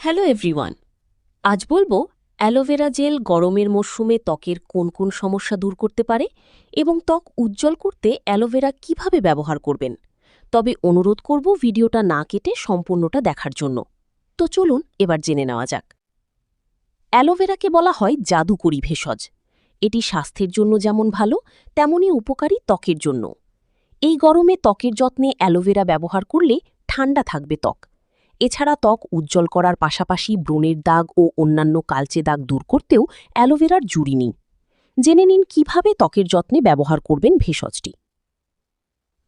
Hello everyone. আজ বলবো aloe vera gel গরমের মরশুমে ত্বকের কোন কোন সমস্যা দূর করতে পারে এবং ত্বক উজ্জ্বল করতে অ্যালোভেরা কিভাবে ব্যবহার করবেন। তবে অনুরোধ করব ভিডিওটা না কেটে সম্পূর্ণটা দেখার জন্য। তো চলুন এবার জেনে নেওয়া যাক। অ্যালোভেরাকে বলা হয় জাদুকরি ভেষজ। এটি স্বাস্থ্যের জন্য যেমন ভালো তেমনই উপকারী ত্বকের জন্য। এই গরমে ত্বকের যত্নে অ্যালোভেরা ব্যবহার করলে ঠান্ডা থাকবে ত্বক। এছাড়া ত্বক উজ্জ্বল করার পাশাপাশি ব্রণের দাগ ও অন্যান্য কালচে দাগ দূর করতেও অ্যালোভেরার জুড়ি নিন। জেনে নিন কিভাবে ত্বকের যত্নে ব্যবহার করবেন ভেষজটি।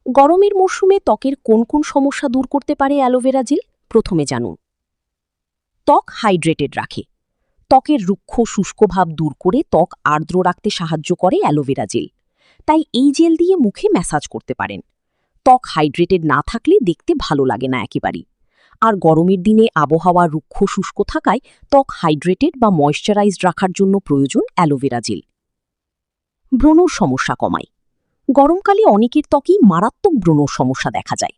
গরমের মরশুমে ত্বকের কোন কোন সমস্যা দূর করতে পারে অ্যালোভেরা জেল, প্রথমে জানুন। ত্বক হাইড্রেটেড রাখে। ত্বকের রুক্ষ শুষ্ক ভাব দূর করে ত্বক আর্দ্র রাখতে সাহায্য করে অ্যালোভেরা জেল। তাই এই জেল দিয়ে মুখে ম্যাসাজ করতে পারেন। ত্বক হাইড্রেটেড না থাকলে দেখতে ভালো লাগে না একেবারেই। আর গরমের দিনে আবহাওয়া রুক্ষ শুষ্ক থাকায় ত্বক হাইড্রেটেড বা ময়েশ্চারাইজড রাখার জন্য প্রয়োজন অ্যালোভেরা জেল। ব্রণর সমস্যা কমায়। গরমকালে অনেকের ত্বকেই মারাত্মক ব্রণর সমস্যা দেখা যায়।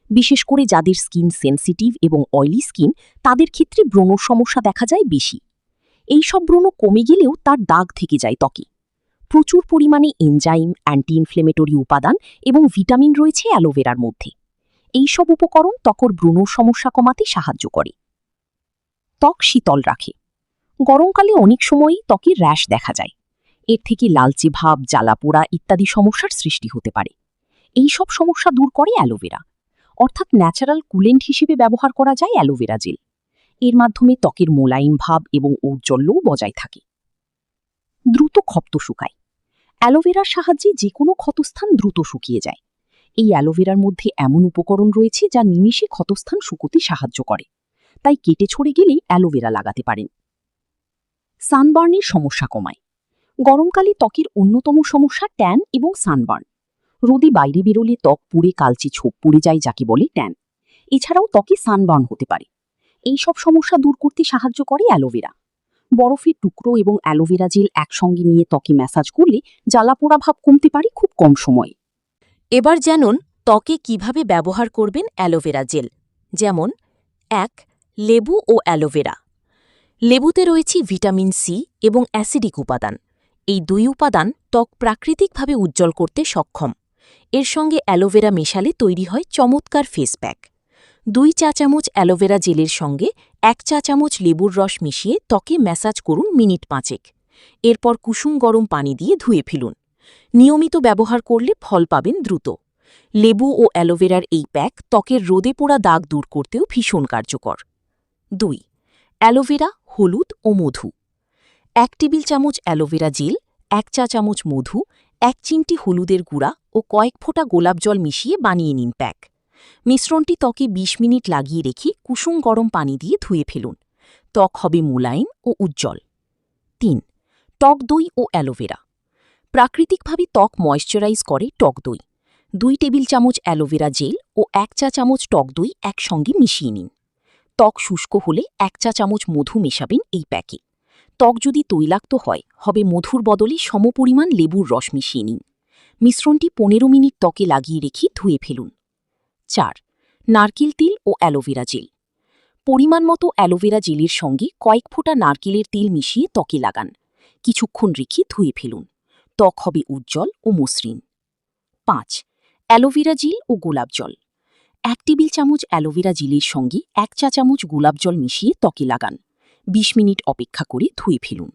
বিশেষ করে যাদের স্কিন সেনসিটিভ এবং অয়েলি স্কিন, তাদের ক্ষেত্রে ব্রণর সমস্যা দেখা যায় বেশি। এই সব ব্রণ কমে গেলেও তার দাগ থেকে যায় ত্বকে। প্রচুর পরিমাণে এনজাইম, অ্যান্টি ইনফ্লেমেটরি উপাদান এবং ভিটামিন রয়েছে অ্যালোভেরার মধ্যে। এই সব উপকরণ ত্বকের ব্রণর সমস্যা কমাতে সাহায্য করে। ত্বক শীতল রাখে। গরমকালে অনেক সময়ই ত্বকে র্যাশ দেখা যায়। এর থেকে লালচে ভাব, জ্বালাপোড়া ইত্যাদি সমস্যার সৃষ্টি হতে পারে। এই সব সমস্যা দূর করে অ্যালোভেরা, অর্থাৎ ন্যাচারাল কুলেন্ট হিসেবে ব্যবহার করা যায় অ্যালোভেরা জেল। এর মাধ্যমে ত্বকের মোলায়েম ভাব এবং ঔজ্জ্বল্যও বজায় থাকে। দ্রুত ক্ষত শুকায়। অ্যালোভেরার সাহায্যে যে কোনো ক্ষতস্থান দ্রুত শুকিয়ে যায়। এই অ্যালোভেরার মধ্যে এমন উপকরণ রয়েছে যা নিমিষে ক্ষতস্থান শুকোতে সাহায্য করে। তাই কেটে ছড়ে গেলেই অ্যালোভেরা লাগাতে পারেন। সানবার্নের সমস্যা কমায়। গরমকালে ত্বকের অন্যতম সমস্যা ট্যান এবং সানবার্ন। রোদে বাইরে বেরোলে ত্বক পুড়ে কালচে ছোপ পড়ে যায়, যাকে বলে ট্যান। এছাড়াও ত্বকে সানবার্ন হতে পারে। এই সব সমস্যা দূর করতে সাহায্য করে অ্যালোভেরা। বরফের টুকরো এবং অ্যালোভেরা জেল একসঙ্গে নিয়ে ত্বকে ম্যাসাজ করলে জ্বালাপোড়া ভাব কমতে পারে খুব কম সময়ে। এবার জানুন ত্বকে কিভাবে ব্যবহার করবেন অ্যালোভেরা জেল। যেমন ১. লেবু ও অ্যালোভেরা। লেবুতে রয়েছে ভিটামিন সি এবং অ্যাসিডিক উপাদান। এই দুই উপাদান ত্বক প্রাকৃতিকভাবে উজ্জ্বল করতে সক্ষম। এর সঙ্গে অ্যালোভেরা মেশালে তৈরি হয় চমৎকার ফেস প্যাক। ২ চা চামচ অ্যালোভেরা জেলের সঙ্গে ১ চা চামচ লেবুর রস মিশিয়ে ত্বকে ম্যাসাজ করুন মিনিট ৫। এরপর কুসুম গরম পানি দিয়ে ধুয়ে ফেলুন। নিয়মিত ব্যবহার করলে ফল পাবেন দ্রুত। লেবু ও অ্যালোভেরার এই প্যাক ত্বকের রোদে পোড়া দাগ দূর করতেও ভীষণ কার্যকর। ২. অ্যালোভেরা, হলুদ ও মধু। ১ টেবিল চামচ অ্যালোভেরা জেল, ১ চা চামচ মধু, ১ চিমটি হলুদের গুঁড়া ও কয়েক ফোঁটা গোলাপ জল মিশিয়ে বানিয়ে নিন প্যাক। মিশ্রণটি ত্বকে ২০ মিনিট লাগিয়ে রেখে কুসুম গরম পানি দিয়ে ধুয়ে ফেলুন। ত্বক হবে মোলায়েম ও উজ্জ্বল। ৩. টক দই ও অ্যালোভেরা। প্রাকৃতিকভাবে ত্বক ময়েশ্চারাইজ করে টক দই। ২ টেবিল চামচ অ্যালোভেরা জেল ও ১ চা চামচ টক দই একসঙ্গে মিশিয়ে নিন। ত্বক শুষ্ক হলে ১ চা চামচ মধু মেশাবেন এই প্যাকে। ত্বক যদি তৈলাক্ত হয়, হবে মধুর বদলে সমপরিমাণ লেবুর রস মিশিয়ে নিন। মিশ্রণটি ১৫ মিনিট ত্বকে লাগিয়ে রেখে ধুয়ে ফেলুন। ৪. নারকেল তেল ও অ্যালোভেরা জেল। পরিমাণ মতো অ্যালোভেরা জেলের সঙ্গে কয়েক ফোঁটা নারকেলের তেল মিশিয়ে ত্বকে লাগান। কিছুক্ষণ রেখে ধুয়ে ফেলুন। ত্বক হবে উজ্জ্বল ও মসৃণ। ৫. অ্যালোভেরা জেল ও গোলাপ জল। ১ টেবিল চামচ অ্যালোভেরা জেলের সঙ্গে ১ চা চামচ গোলাপ জল মিশিয়ে ত্বকে লাগান। ২০ মিনিট অপেক্ষা করে ধুয়ে ফেলুন।